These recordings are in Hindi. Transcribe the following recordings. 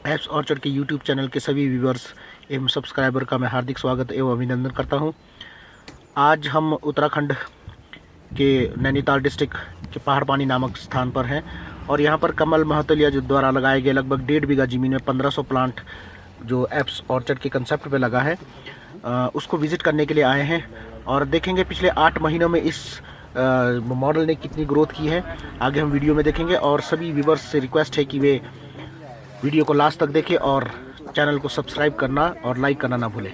एप्स ऑर्चर्ड के यूट्यूब चैनल के सभी व्यूवर्स एवं सब्सक्राइबर का मैं हार्दिक स्वागत एवं अभिनंदन करता हूं। आज हम उत्तराखंड के नैनीताल डिस्ट्रिक्ट के पहाड़ पानी नामक स्थान पर हैं और यहां पर कमल महतोलिया जो द्वारा लगाए गए लगभग 1.5 बीघा ज़मीन में 1500 प्लांट जो एप्स ऑर्चर्ड के कंसेप्ट पे लगा है उसको विज़िट करने के लिए आए हैं और देखेंगे पिछले 8 महीनों में इस मॉडल ने कितनी ग्रोथ की है। आगे हम वीडियो में देखेंगे और सभी व्यूवर्स से रिक्वेस्ट है कि वे वीडियो को लास्ट तक देखें और चैनल को सब्सक्राइब करना और लाइक करना ना भूलें।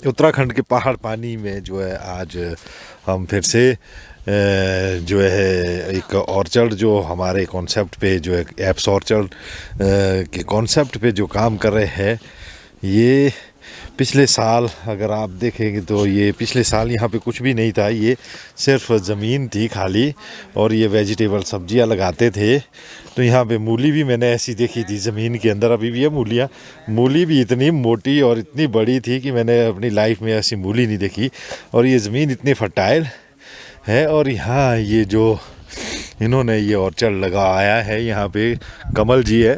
उत्तराखंड के पहाड़ पानी में जो है आज हम फिर से जो है एक ऑर्चर्ड जो हमारे कॉन्सेप्ट पे जो है एप्स ऑर्चर्ड के कॉन्सेप्ट पे जो काम कर रहे हैं। ये पिछले साल अगर आप देखेंगे तो ये पिछले साल यहाँ पे कुछ भी नहीं था, ये सिर्फ ज़मीन थी खाली और ये वेजिटेबल सब्जियाँ लगाते थे। तो यहाँ पे मूली भी मैंने ऐसी देखी थी ज़मीन के अंदर, अभी भी है मूलियाँ। मूली भी इतनी मोटी और इतनी बड़ी थी कि मैंने अपनी लाइफ में ऐसी मूली नहीं देखी। और ये ज़मीन इतनी फर्टाइल है और यहाँ ये जो इन्होंने ये ऑर्चर्ड लगाया है, यहाँ पे कमल जी है।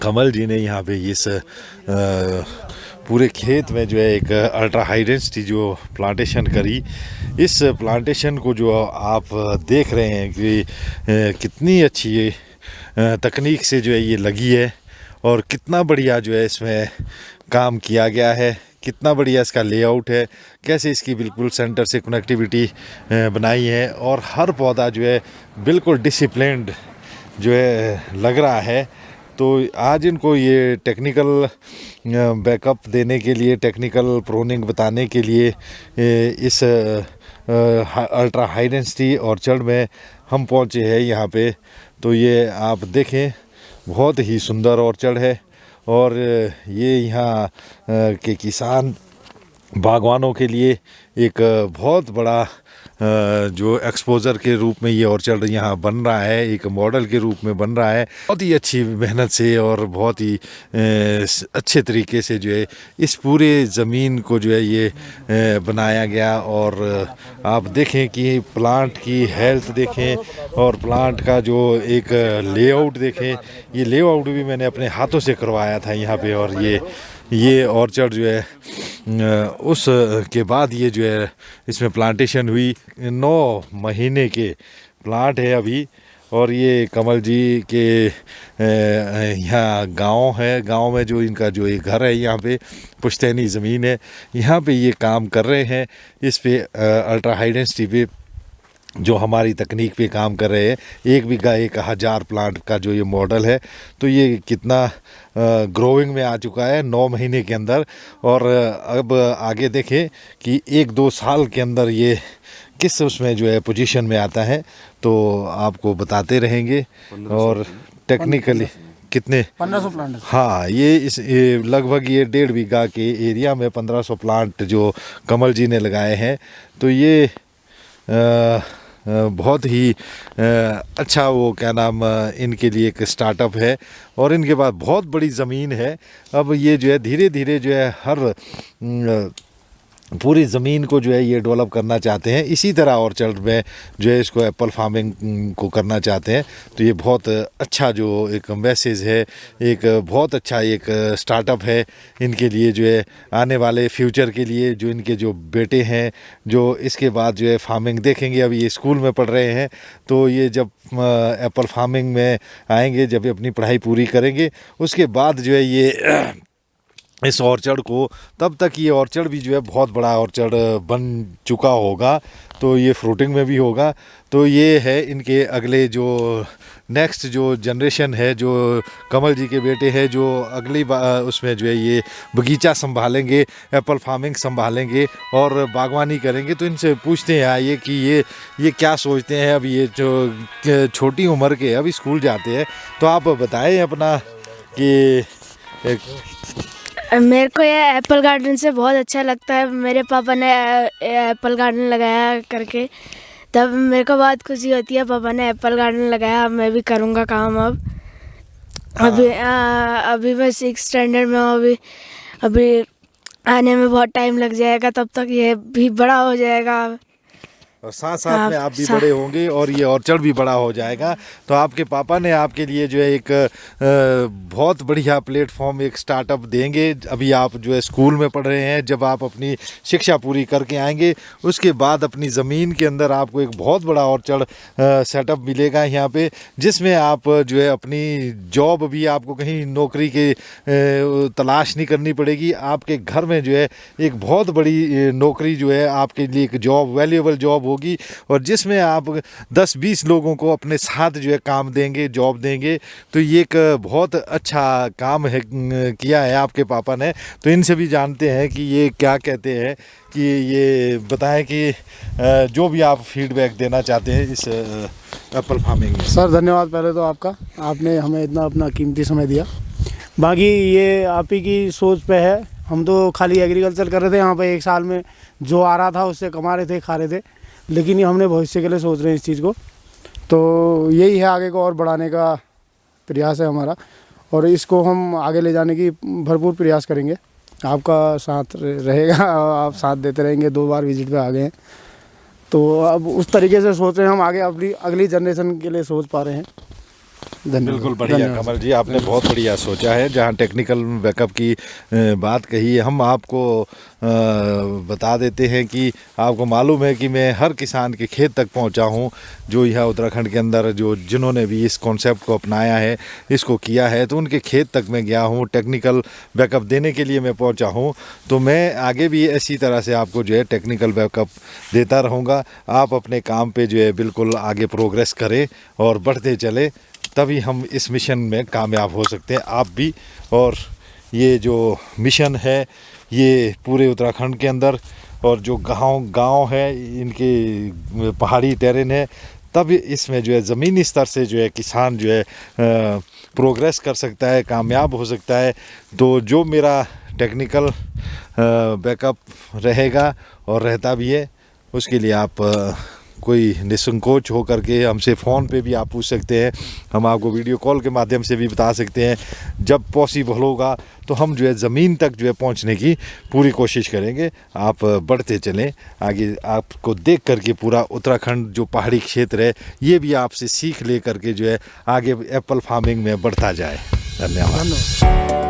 कमल जी ने यहाँ पे इस पूरे खेत में जो है एक अल्ट्रा हाई डेंसिटी जो प्लांटेशन करी। इस प्लांटेशन को जो आप देख रहे हैं कि कितनी अच्छी तकनीक से जो है ये लगी है और कितना बढ़िया जो है इसमें काम किया गया है, कितना बढ़िया इसका लेआउट है, कैसे इसकी बिल्कुल सेंटर से कनेक्टिविटी बनाई है और हर पौधा जो है बिल्कुल डिसिप्लिन्ड जो है लग रहा है। तो आज इनको ये टेक्निकल बैकअप देने के लिए, टेक्निकल प्रोनिंग बताने के लिए इस अल्ट्रा हाई डेंसिटी ऑर्चर्ड में हम पहुँचे हैं यहाँ पे। तो ये आप देखें, बहुत ही सुंदर ऑर्चर्ड है और ये यहाँ के किसान बागवानों के लिए एक बहुत बड़ा जो एक्सपोज़र के रूप में ये ऑर्चर्ड यहाँ बन रहा है, एक मॉडल के रूप में बन रहा है। बहुत ही अच्छी मेहनत से और बहुत ही अच्छे तरीके से जो है इस पूरे ज़मीन को जो है ये बनाया गया। और आप देखें कि प्लांट की हेल्थ देखें और प्लांट का जो एक लेआउट देखें। ये लेआउट भी मैंने अपने हाथों से करवाया था यहाँ पे। और ये ऑर्चर्ड जो है उस के बाद ये जो है इसमें प्लांटेशन हुई। 9 महीने के प्लांट है अभी। और ये कमल जी के यहाँ गांव है, गांव में जो इनका जो एक घर है, यहाँ पे पुश्तैनी ज़मीन है, यहाँ पे ये काम कर रहे हैं। इस पे अल्ट्रा हाई डेंसिटी पे जो हमारी तकनीक पे काम कर रहे हैं। 1 बीघा 1000 प्लांट का जो ये मॉडल है, तो ये कितना ग्रोइंग में आ चुका है 9 महीने के अंदर। और अब आगे देखें कि 1-2 साल के अंदर ये किस उसमें जो है पोजीशन में आता है, तो आपको बताते रहेंगे। और टेक्निकली कितने 1500 प्लांट। हाँ, ये लगभग ये 1.5 बीघा के एरिया में 1500 प्लांट जो कमल जी ने लगाए हैं। तो ये बहुत ही अच्छा वो क्या नाम इनके लिए एक स्टार्टअप है और इनके पास बहुत बड़ी ज़मीन है। अब ये जो है धीरे धीरे जो है हर पूरी ज़मीन को जो है ये डेवलप करना चाहते हैं। इसी तरह ऑर्चर्ड में जो है इसको एप्पल फार्मिंग को करना चाहते हैं। तो ये बहुत अच्छा जो एक मैसेज है, एक बहुत अच्छा एक स्टार्टअप है इनके लिए, जो है आने वाले फ्यूचर के लिए। जो इनके जो बेटे हैं जो इसके बाद जो है फार्मिंग देखेंगे, अभी ये स्कूल में पढ़ रहे हैं, तो ये जब एप्पल फार्मिंग में आएंगे, जब अपनी पढ़ाई पूरी करेंगे, उसके बाद जो है ये इस ऑर्चर्ड को, तब तक ये ऑर्चर्ड भी जो है बहुत बड़ा ऑर्चर्ड बन चुका होगा। तो ये फ्रूटिंग में भी होगा। तो ये है इनके अगले जो नेक्स्ट जो जनरेशन है, जो कमल जी के बेटे हैं, जो अगली उसमें जो है ये बगीचा संभालेंगे, एप्पल फार्मिंग संभालेंगे और बागवानी करेंगे। तो इनसे पूछते हैं आइए कि ये क्या सोचते हैं। अभी ये जो छोटी उम्र के अभी स्कूल जाते हैं, तो आप बताएं अपना कि मेरे को ये एप्पल गार्डन से बहुत अच्छा लगता है। मेरे पापा ने एप्पल गार्डन लगाया करके, तब मेरे को बहुत खुशी होती है। पापा ने एप्पल गार्डन लगाया, मैं भी करूँगा काम अब। अभी मैं 6th स्टैंडर्ड में हूँ। अभी आने में बहुत टाइम लग जाएगा, तब तक ये भी बड़ा हो जाएगा। और साथ साथ में आप भी बड़े होंगे और ये ऑर्चर्ड भी बड़ा हो जाएगा। तो आपके पापा ने आपके लिए जो है एक बहुत बढ़िया प्लेटफॉर्म, एक स्टार्टअप देंगे। अभी आप जो है स्कूल में पढ़ रहे हैं, जब आप अपनी शिक्षा पूरी करके आएंगे उसके बाद अपनी ज़मीन के अंदर आपको एक बहुत बड़ा ऑर्चर्ड सेटअप मिलेगा यहाँ पे, जिसमें आप जो है अपनी जॉब भी आपको कहीं नौकरी के तलाश नहीं करनी पड़ेगी। आपके घर में जो है एक बहुत बड़ी नौकरी जो है आपके लिए एक जॉब, वैल्यूएबल जॉब होगी, और जिसमें आप 10-20 लोगों को अपने साथ जो है काम देंगे, जॉब देंगे। तो ये एक बहुत अच्छा काम है किया है आपके पापा ने। तो इनसे भी जानते हैं कि ये क्या कहते हैं, कि ये बताएं कि जो भी आप फीडबैक देना चाहते हैं इस एप्पल फार्मिंग में। सर धन्यवाद पहले तो आपका, आपने हमें इतना अपना कीमती समय दिया। बाकी ये आप ही की सोच पे है। हम तो खाली एग्रीकल्चर कर रहे थे यहाँ पे, 1 साल में जो आ रहा था उससे कमा रहे थे, खा रहे थे, लेकिन ये हमने भविष्य के लिए सोच रहे हैं इस चीज़ को। तो यही है, आगे को और बढ़ाने का प्रयास है हमारा, और इसको हम आगे ले जाने की भरपूर प्रयास करेंगे। आपका साथ रहेगा, आप साथ देते रहेंगे। 2 बार विजिट पे आ गए हैं, तो अब उस तरीके से सोच रहे हैं हम आगे, अपनी अगली जनरेशन के लिए सोच पा रहे हैं। बिल्कुल बढ़िया कमल जी, आपने बहुत बढ़िया सोचा है। जहाँ टेक्निकल बैकअप की बात कही है, हम आपको बता देते हैं कि आपको मालूम है कि मैं हर किसान के खेत तक पहुंचा हूं, जो यह उत्तराखंड के अंदर जो जिन्होंने भी इस कॉन्सेप्ट को अपनाया है, इसको किया है, तो उनके खेत तक मैं गया हूं, टेक्निकल बैकअप देने के लिए मैं पहुंचा हूं। तो मैं आगे भी इसी तरह से आपको जो है टेक्निकल बैकअप देता रहूँगा। आप अपने काम पे जो है बिल्कुल आगे प्रोग्रेस करें और बढ़ते चले, तभी हम इस मिशन में कामयाब हो सकते हैं, आप भी। और ये जो मिशन है ये पूरे उत्तराखंड के अंदर, और जो गांव है इनके पहाड़ी टेरेन है, तब इसमें जो है ज़मीनी स्तर से जो है किसान जो है प्रोग्रेस कर सकता है, कामयाब हो सकता है। तो जो मेरा टेक्निकल बैकअप रहेगा और रहता भी है, उसके लिए आप कोई निसंकोच हो करके हमसे फ़ोन पे भी आप पूछ सकते हैं। हम आपको वीडियो कॉल के माध्यम से भी बता सकते हैं। जब पॉसिबल होगा तो हम जो है ज़मीन तक जो है पहुंचने की पूरी कोशिश करेंगे। आप बढ़ते चलें आगे। आपको देख करके पूरा उत्तराखंड जो पहाड़ी क्षेत्र है, ये भी आपसे सीख ले करके जो है आगे एप्पल फार्मिंग में बढ़ता जाए। धन्यवाद।